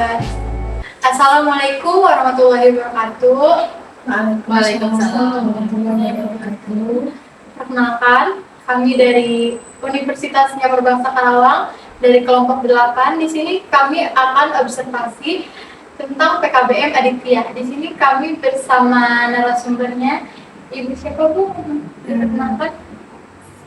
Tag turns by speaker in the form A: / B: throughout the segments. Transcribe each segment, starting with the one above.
A: podcast. Assalamualaikum warahmatullahi wabarakatuh.
B: Waalaikumsalam warahmatullahi wabarakatuh.
A: Perkenalkan, kami dari Universitas Nyabar Bangsa Karawang dari kelompok 8. Di sini kami akan observasi tentang PKBM Aditya. Di sini kami bersama narasumbernya Ibu siapa Bu? Perkenalkan.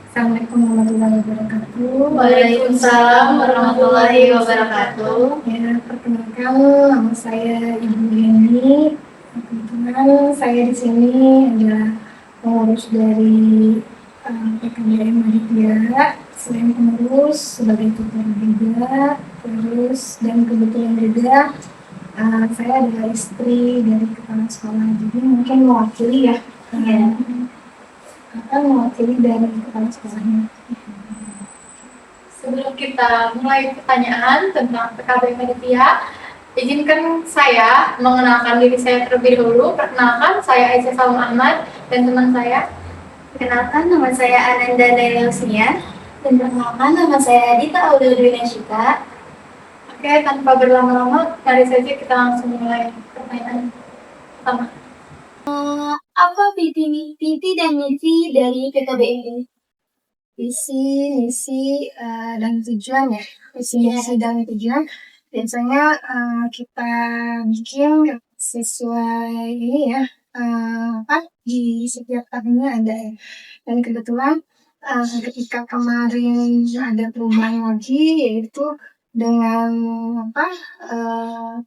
B: Assalamualaikum warahmatullahi wabarakatuh.
A: Waalaikumsalam warahmatullahi wabarakatuh.
B: Ya, perkenalkan nama saya Ibu Yeni. Kebetulan saya di sini adalah pengurus dari PKBM Aditya. Selain pengurus sebagai tutor juga, dan kebetulan juga saya adalah istri dari kepala sekolah. Jadi mungkin mewakili ya. Akan mewakili dari kepala sekolahnya.
A: Sebelum kita mulai pertanyaan tentang PKBM Aditya, izinkan saya mengenalkan diri saya terlebih dahulu. Perkenalkan, saya Aisyah Salma Ahmad dan teman saya.
C: Perkenalkan, nama saya Ananda Dayausia. Dan perkenalkan, nama saya Adita Audrina Shika.
A: Oke, tanpa berlama-lama, mari saja kita langsung mulai pertanyaan pertama.
C: Apa visi dan misi dari PKBM ini?
B: Visi, misi, dan tujuan ya. Visi, misi, dan tujuan. Biasanya kita bikin sesuai ini ya. Di setiap tahunnya ada ya. Dan kebetulan ketika kemarin ada perubahan lagi, yaitu dengan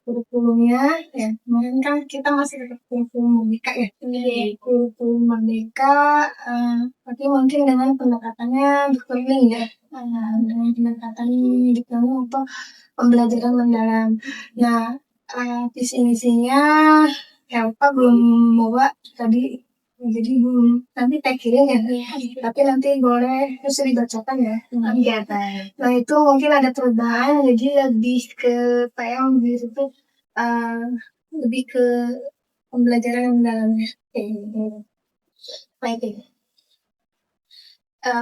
B: kurikulumnya ya. Kemarin kan kita masih tetap kurikulum merdeka ya. Kurikulum merdeka, tapi mungkin dengan pendekatannya dikeliling ya. Dengan pendekatan dikeliling untuk pembelajaran mendalam. Nah, visi misinya ya Pak belum bawa tadi, jadi belum, nanti tag kirim ya. Tapi nanti boleh bisa dibacakan ya. Nah itu mungkin ada perubahan, jadi lebih ke PM gitu tuh, lebih ke pembelajaran mendalamnya.
C: Baik.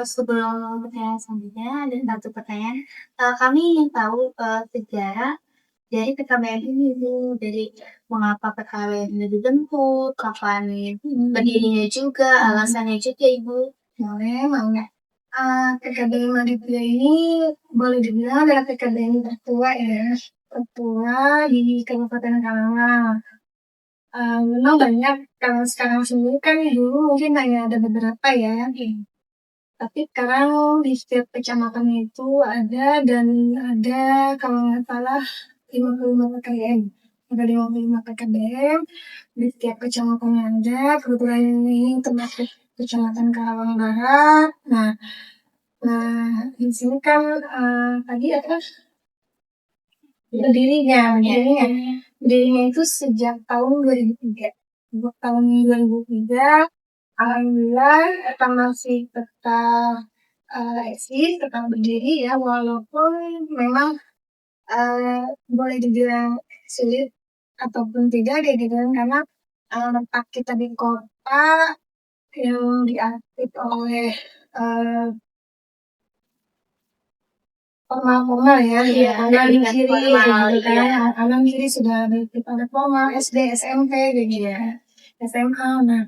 C: Sebelum pertanyaan selanjutnya, ada satu pertanyaan. Kami ingin tahu sejarah dari PKBM ini, dari mengapa PKBM ini dibentuk, kapan berdirinya juga, alasannya juga, Ibu.
B: Boleh, mau nggak? PKBM Aditya ini boleh dibilang adalah PKBM tertua ya, tertua di Kabupaten Karawang. Memang banyak, kalau sekarang sendiri kan dulu mungkin hanya ada beberapa ya. Tapi sekarang di setiap kecamatan itu ada, dan ada kalau nggak salah 55 PKBM. Ada 55 PKBM di setiap kecamatannya ada. Kebetulan ini termasuk Kecamatan Karawang Barat. Nah di sini kan tadi apa? Berdirinya itu sejak tahun 2003. Sejak tahun 2003, alhamdulillah kita masih tetap eksis, tetap berdiri ya, walaupun memang boleh dibilang sulit ataupun tidak dibilang, karena letak kita di kota yang diapit oleh formal ya, kanan kiri, kanan kiri sudah ada formal, SD, SMP, gitu ya, SMA. Nah,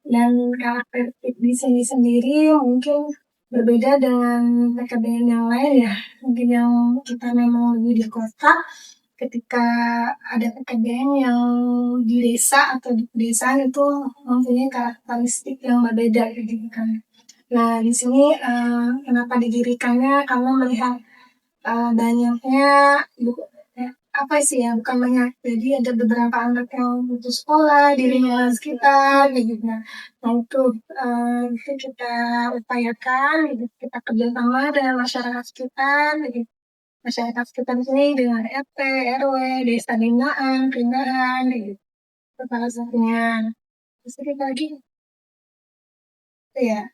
B: dan karakteristik di sini sendiri mungkin berbeda dengan PKBM yang lain ya. Mungkin yang kita memang lebih di kota, ketika ada PKBM yang di desa atau di pedesaan itu mempunyai karakteristik yang berbeda gitu kan. Nah, di sini kenapa didirikannya, karena melihat banyaknya bukan banyak, jadi ada beberapa anak yang putus sekolah di lingkungan sekitar gitu. Nah itu kita upayakan, kita kerjasama dengan masyarakat sekitar, masyarakat sekitar di sini dengan RT, RW, desa binaan, pindahan, gitu. Salah satunya. Terus kita lagi, ya.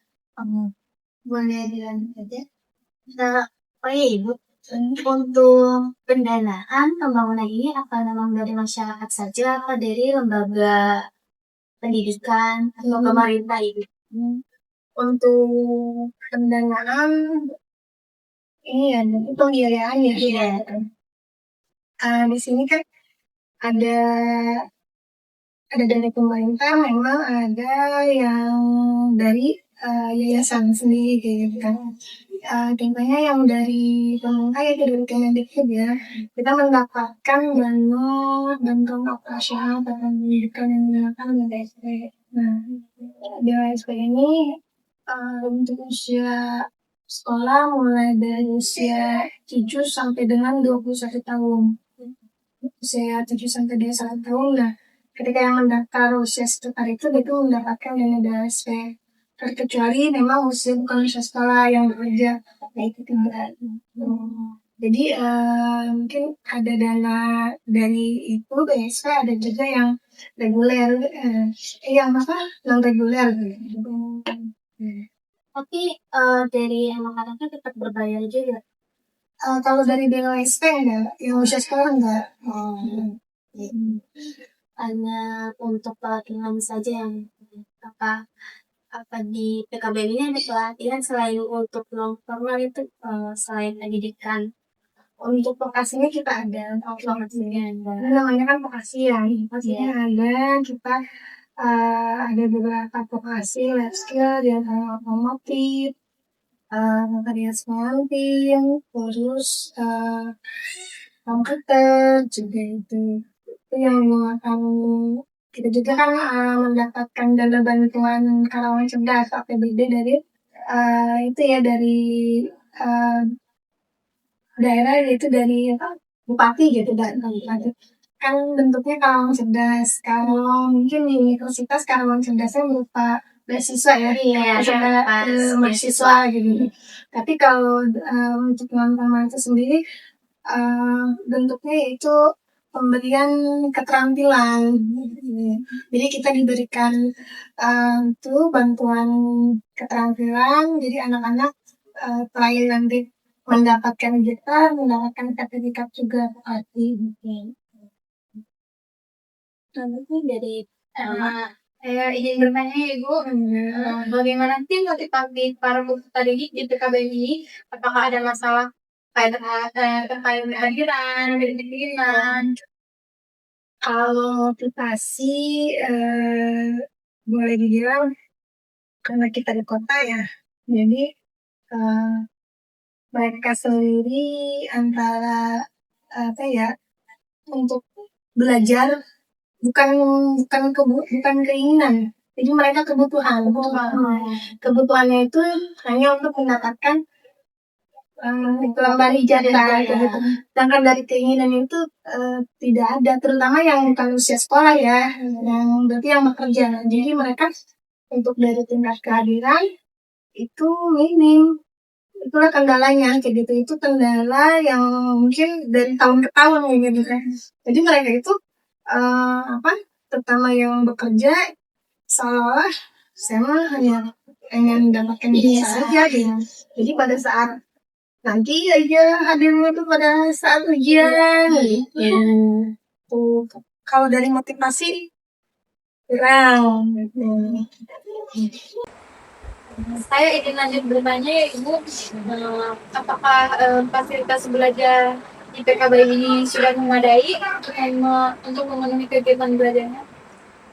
C: Boleh dilanjut aja. Ibu, untuk pendanaan pembangunan ini akan memang dari masyarakat saja, apa dari lembaga pendidikan atau pemerintah, Ibu?
B: Untuk pendanaan ini ya, itu pembiayaan ya. di sini kan ada dari pemerintah, memang ada yang dari yayasan sendiri kayak gitu kan. Contohnya yang dari pemerintah ya dari Kemendikbud ya, kita mendapatkan bantuan operasional dan pendidikan yang digunakan oleh DSP. Nah, DSP ini untuk usia sekolah mulai dari usia 7 sampai dengan 21 tahun. Usia 7 sampai 21 tahun, nah ketika yang mendaftar usia sekitar itu mendapatkan dana DSP. Terkecuali memang bukan usia sekolah yang bekerja, nah itu tidak. Jadi mungkin ada dana dari itu DSP, ada juga yang reguler, yang non reguler gitu.
C: Tapi dari anak-anaknya tetap berbayar juga.
B: Kalau dari DSP enggak, yang usia sekolah enggak.
C: Hanya untuk pelatihan saja yang apa di PKBM ini ada pelatihan selain untuk non formal itu, selain pendidikan.
B: Untuk vokasinya kita ada,
C: Vokasinya ada.
B: namanya kan vokasi ya, vokasinya ada, kita ada beberapa vokasi, life skill, yang otomotif, variasi pengantin, terus komputer juga itu yang akan kita juga kan mendapatkan dana bantuan Karawang Cerdas APBD dari itu ya dari daerah, yaitu dari bupati gitu, dan bupati kan bentuknya Karawang Cerdas. Kalau mungkin di universitas Karawang Cerdasnya berupa beasiswa ya, mahasiswa gitu. Tapi kalau untuk teman-teman itu sendiri bentuknya itu pemberian keterampilan. Jadi kita diberikan itu bantuan keterampilan. Jadi anak-anak selain nanti mendapatkan gitar, mendapatkan sertifikat juga berarti.
C: Itu dari izin bertanya Ibu, bagaimana sih motivasi para peserta didik di PKBM ini? Apakah ada masalah terkait kehadiran, kedisiplinan?
B: Kalau motivasi boleh dibilang karena kita di kota ya, jadi mereka sendiri antara untuk belajar bukan keinginan, jadi mereka kebutuhannya itu hanya untuk mendapatkan lembar ijazah gitu. Sedangkan dari keinginan itu tidak ada, terutama yang bukan usia sekolah ya, yang berarti yang bekerja. Jadi mereka untuk dari tingkat kehadiran itu minim. Itulah kendalanya kayak gitu. Itu kendala yang mungkin dari tahun ke tahun gitu kan. Jadi mereka itu terutama yang bekerja seolah saya hanya ingin mendapatkan ijazah saja gitu. Jadi pada saat nanti aja hadirnya itu pada saat ujian gitu. Kalau dari motivasi kurang.
A: Saya ingin lanjut bertanya ya Ibu, apakah fasilitas belajar di PKBM ini sudah memadai untuk memenuhi kegiatan belajarnya?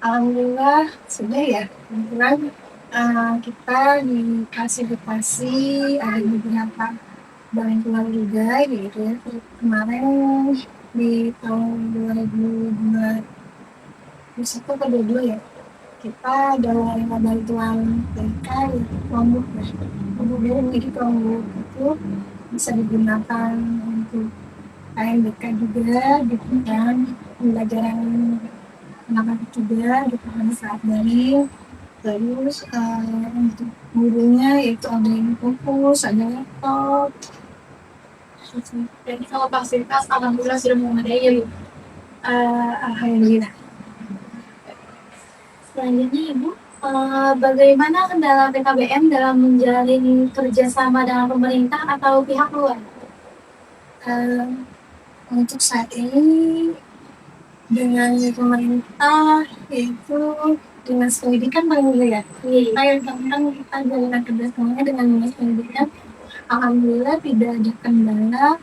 B: Alhamdulillah sudah ya. Kebetulan kita difasilitasi ada beberapa bantuan juga gitu ya. Kemarin di tahun 2021 atau 2022 ya, kita ada menerima bantuan TK Chromebook ya. Jadi Chromebook itu bisa digunakan untuk AMBK juga gitu kan, pembelajaran anak-anak juga gitu kan saat daring. Terus untuk gurunya itu ada yang fokus, ada laptop.
A: Jadi kalau fasilitas alhamdulillah sudah memadai ya Bu.
B: Alhamdulillah.
C: Selanjutnya Ibu, bagaimana kendala PKBM dalam menjalin kerjasama dengan pemerintah atau pihak luar?
B: Untuk saat ini dengan pemerintah yaitu Dinas Pendidikan Bang ya. Kita jalan kerjasamanya dengan Dinas Pendidikan. Alhamdulillah tidak ada kendala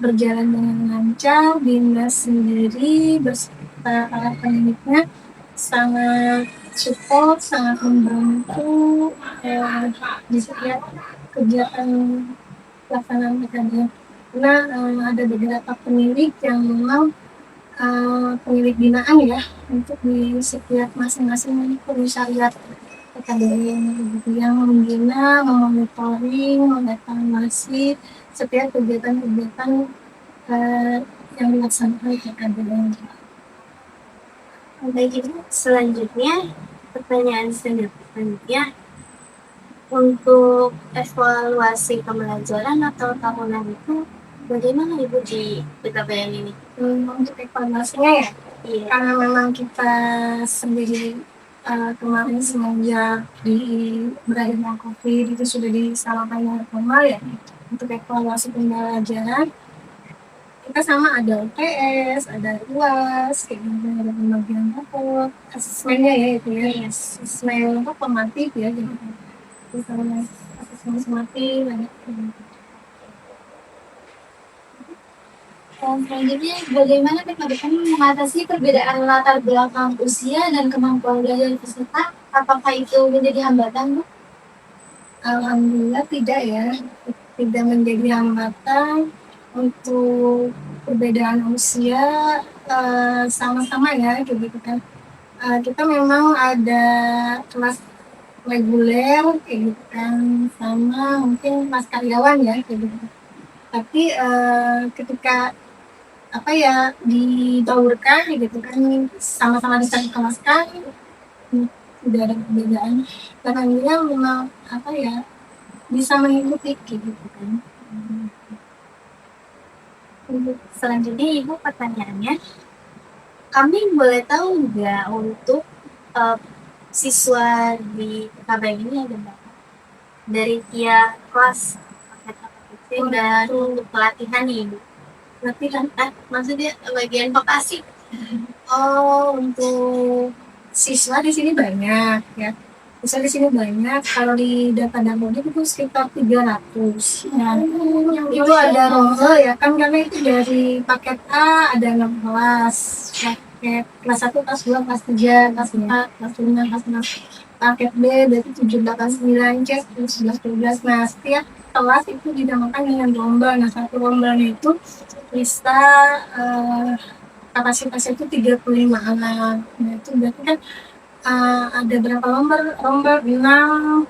B: berjalan dengan lancar. Dinas sendiri beserta para pendidiknya sangat support, sangat membantu di setiap kegiatan pelaksanaan PKBM. Karena ada beberapa penilik yang memang penilik binaan ya untuk di setiap masing-masing komisariat PKBM gitu, yang membina, memonitoring, mengevaluasi setiap kegiatan-kegiatan yang dilaksanakan PKBM.
C: Baik, itu selanjutnya pertanyaan selanjutnya, untuk evaluasi pembelajaran atau tahunan itu bagaimana Ibu di PKBM ini?
B: Untuk evaluasinya ya,
C: Iya.
B: karena memang kita sendiri kemarin semenjak berakhirnya COVID itu sudah disalahkan dengan formal ya. Untuk evaluasi pembelajaran kita sama ada UTS, ada UAS, kayak gitu, ada pembagian rapor, asesmennya ya itu ya, asesmen formatif ya gitu. Terus ada asesmen sumatif, ada
C: Selanjutnya, bagaimana PKBM mengatasi perbedaan latar belakang usia dan kemampuan belajar peserta? Apakah itu menjadi hambatan, Bu?
B: Alhamdulillah tidak ya, tidak menjadi hambatan. Untuk perbedaan usia sama-sama ya gitu kan. Kita memang ada kelas reguler kayak gitu kan, sama mungkin kelas karyawan ya kayak gitu. Tapi ketika dibaurkan gitu kan, sama-sama disatukan, tidak ada perbedaan. Dan akhirnya memang bisa mengikuti gitu kan.
C: Untuk selanjutnya Ibu, pertanyaannya, kami boleh tahu nggak untuk siswa di PKBM ini ada berapa? Dari tiap kelas, dan untuk pelatihan nih Ibu. Pelatihan, maksudnya bagian vokasi.
B: Oh, untuk siswa di sini banyak ya. Siswa di sini banyak. Kalau di data Dapodik itu sekitar 300. Nah, itu ada rombel ya kan, karena itu dari paket A ada 6 kelas. Paket kelas 1, kelas 2, kelas 3, kelas 4, kelas 5, kelas 6. Paket B berarti 7, 8, 9, C, 11, 12. Nah, setiap kelas itu dinamakan dengan rombel. Nah, satu rombelnya itu bisa kapasitasnya itu 35 anak. Nah, itu berarti kan ada berapa rombel? 6,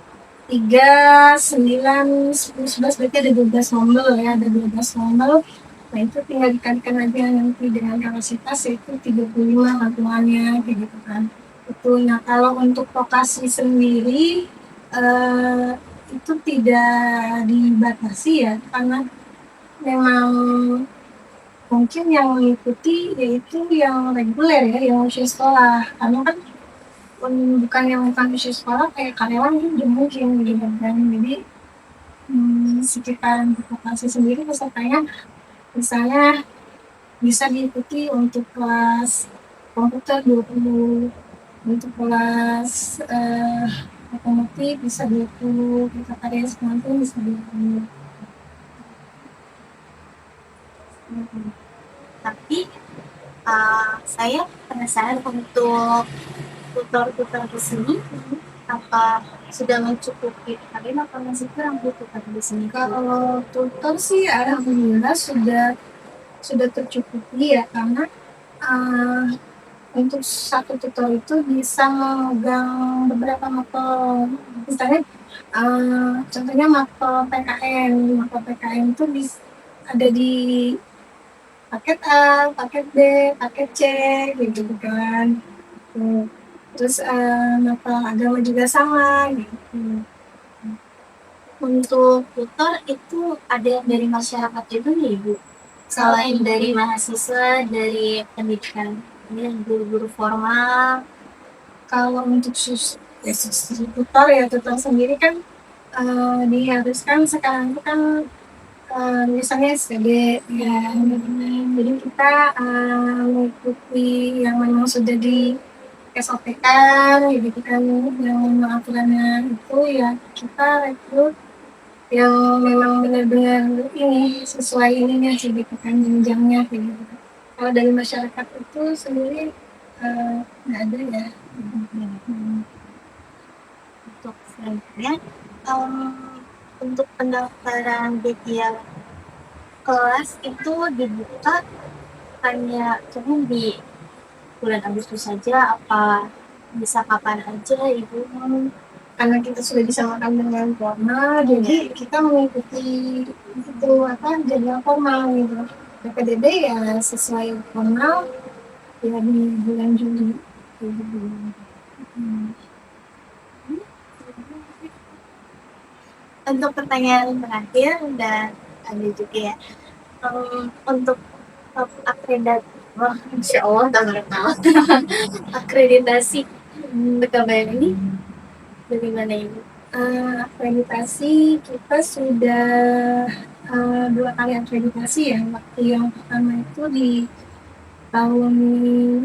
B: 3, 9, 10, 11, berarti ada 12 rombel ya, ada 12 rombel. Nah, itu tinggal dikalikan aja nanti dengan kapasitas yaitu 35 patungannya kayak gitu kan. Itu. Nah, kalau untuk vokasi sendiri itu tidak dibatasi ya, karena memang mungkin yang mengikuti yaitu yang reguler ya, yang usia sekolah. Karena kan bukan yang bukan usia sekolah kayak karyawan juga mungkin gitu kan. Jadi sekitar vokasi sendiri pesertanya misalnya bisa diikuti untuk kelas komputer 20, untuk kelas otomotif bisa 20, kita karya semangat bisa 20.
C: Tapi saya penasaran untuk tutor-tutor di sini, apa sudah mencukupi kalian apa masih kurang tutor di sini?
B: Kalau tutor sih alhamdulillah sudah tercukupi ya, karena untuk satu tutor itu bisa memegang beberapa mata, misalnya contohnya mata PKN itu ada di paket A, paket B, paket C gitu kan. Terus mata agama juga sama gitu.
C: Untuk tutor itu ada yang dari masyarakat juga nih Ibu? Selain dari mahasiswa, dari pendidikan ini guru-guru formal.
B: Kalau untuk tutor ya, tutor sendiri kan diharuskan sekarang itu kan misalnya SPB ya, jadi kita mengikuti yang memang sudah di SOP kan, gitu kan, yang aturannya itu ya kita rekrut yang memang benar-benar ini sesuai ininya sih gitu kan, jenjangnya kayak gitu. Kalau dari masyarakat itu sendiri nggak ada ya.
C: Untuk selanjutnya, em, untuk pendaftaran di tiap kelas itu dibuka hanya cuma di bulan Agustus saja, apa bisa kapan aja Ibu?
B: Karena kita sudah disamakan dengan formal, jadi kita mengikuti itu apa jadwal formal gitu. PPDB ya sesuai formal ya di bulan Juli.
C: Untuk pertanyaan terakhir dan ada juga ya, untuk akreditasi, wah insya Allah udah kenal akreditasi PKBM ini bagaimana Ibu?
B: Akreditasi kita sudah 2 kali akreditasi ya. Waktu yang pertama itu di tahun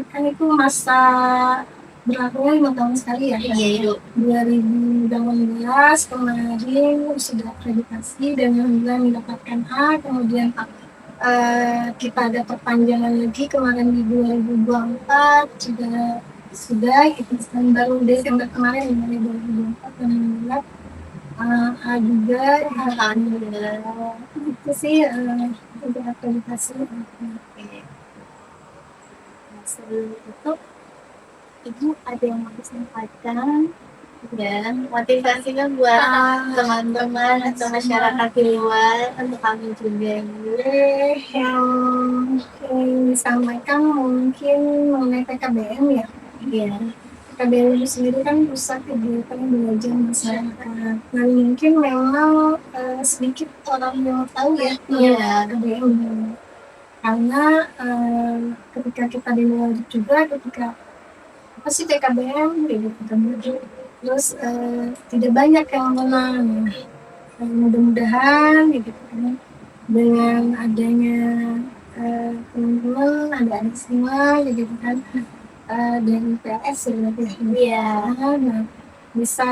B: kan itu masa berlakunya 5 tahun sekali ya.
C: Iya Ibu.
B: 2018 kemarin sudah akreditasi dan alhamdulillah mendapatkan A. Kemudian kita ada perpanjangan lagi kemarin di 2024 sudah kita baru Desember kemarin dari 2024 dan alhamdulillah A juga.
C: Alhamdulillah.
B: Itu sih untuk akreditasi.
C: Sebelum itu Ibu ada yang mau disampaikan dan motivasinya buat teman-teman atau masyarakat di luar untuk kami juga Ibu.
B: Yang disampaikan mungkin mengenai PKBM ya.
C: Iya.
B: PKBM itu sendiri kan pusat kegiatan belajar masyarakat. Nah mungkin memang sedikit orang yang tahu ya PKBM. Karena ketika kita di luar juga, ketika apa sih PKBM gitu kan, terus tidak banyak yang mengenal. Mudah-mudahan gitu kan dengan adanya teman-teman adik-adik semua gitu kan dari PLS sebenarnya nah, bisa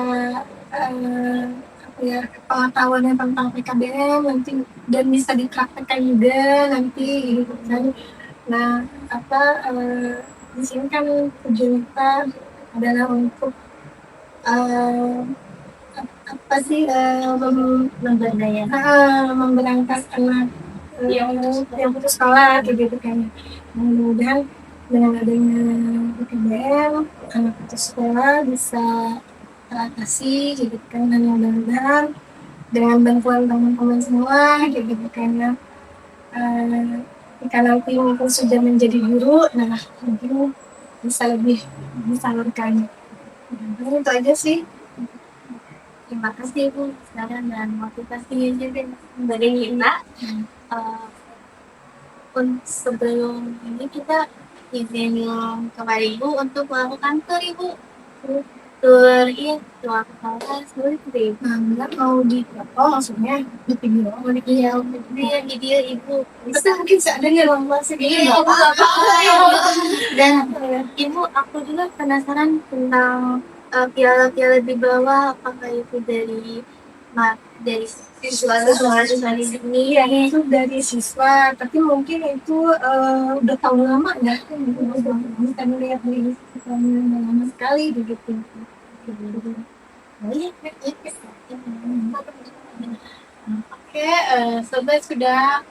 B: apa ya pengetahuannya tentang PKBM nanti dan bisa dipraktekkan juga nanti gitu kan. Nah apa di sini kan tujuan kita adalah untuk apa sih memberangkat anak yang putus sekolah gitu kan. Mudah-mudahan dengan adanya PKBM anak putus sekolah bisa teratasi gitu kan, dan mudah-mudahan dengan bantuan teman-teman semua gitu kan ya, jika nanti mungkin sudah menjadi guru, nah mungkin bisa lebih disalurkan. Itu aja sih.
C: Terima kasih Ibu saran dan motivasinya juga dari kita. Sebelum ini kita izin kepada Ibu untuk melakukan tur Ibu. Tur kelas boleh Ibu.
B: Enggak mau di foto maksudnya di video, mau di video.
C: Video Ibu.
B: Bisa mungkin seadanya dalam bahasa
C: Iya,
B: gitu.
C: Dan Ibu, aku juga penasaran tentang piala-piala di bawah, apakah itu dari siswa di sini?
B: Iya, itu dari siswa, tapi mungkin itu udah tahun lama ya. Kita melihat di udah lama sekali begitu.
A: Oke, sobat sudah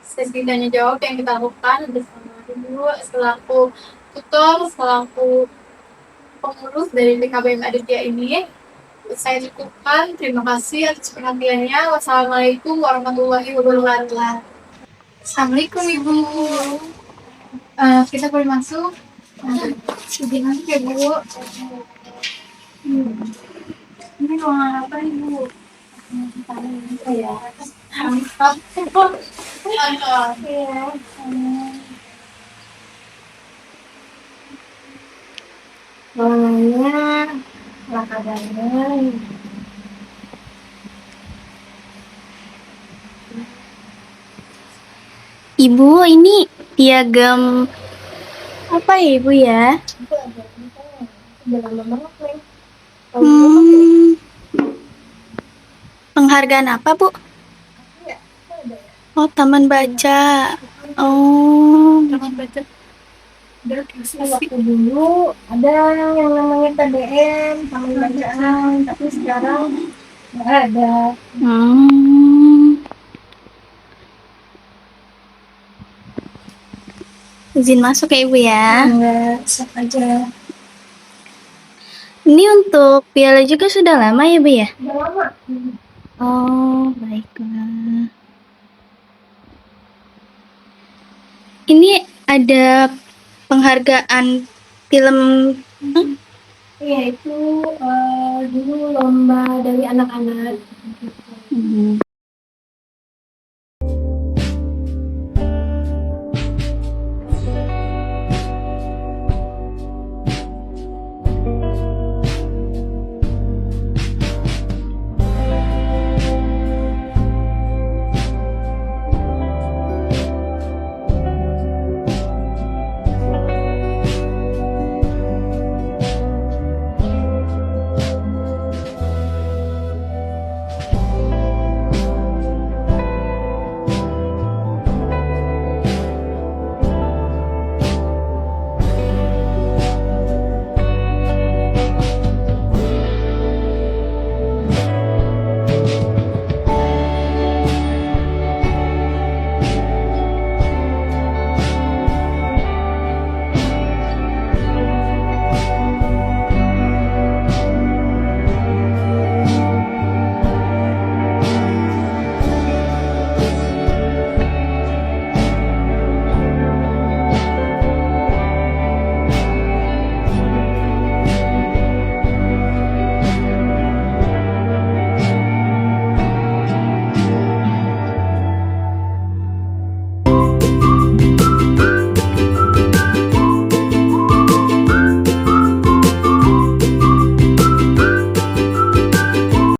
A: sesi tanya jawab yang kita lakukan bersama Ibu selaku tutor, selaku pengurus dari PKBM Aditya ini. Saya cukupkan, terima kasih atas perhatiannya. Wassalamualaikum warahmatullahi wabarakatuh. Assalamualaikum Ibu. Kita boleh masuk? Izin masuk ya Bu. Ini ruangan apa Ibu? Ya.
B: Ruangannya keadanya
C: Ibu, ini piagam apa ya Ibu ya?
B: udah lama banget nih.
C: Penghargaan apa, Bu?
B: Ya, ada ya.
C: Oh, taman baca. Oh,
A: Taman baca dan
B: Waktu dulu ada yang namanya TBM, taman bacaan, tapi sekarang nggak ada.
C: hmm. Izin masuk ya, Ibu ya.
B: Nggak, sok aja.
C: Ini untuk piala juga sudah lama ya, Bu ya?
B: Udah lama.
C: Oh, baiklah. Ini ada penghargaan film.
B: Iya, itu dulu lomba dari anak-anak.
C: Hmm.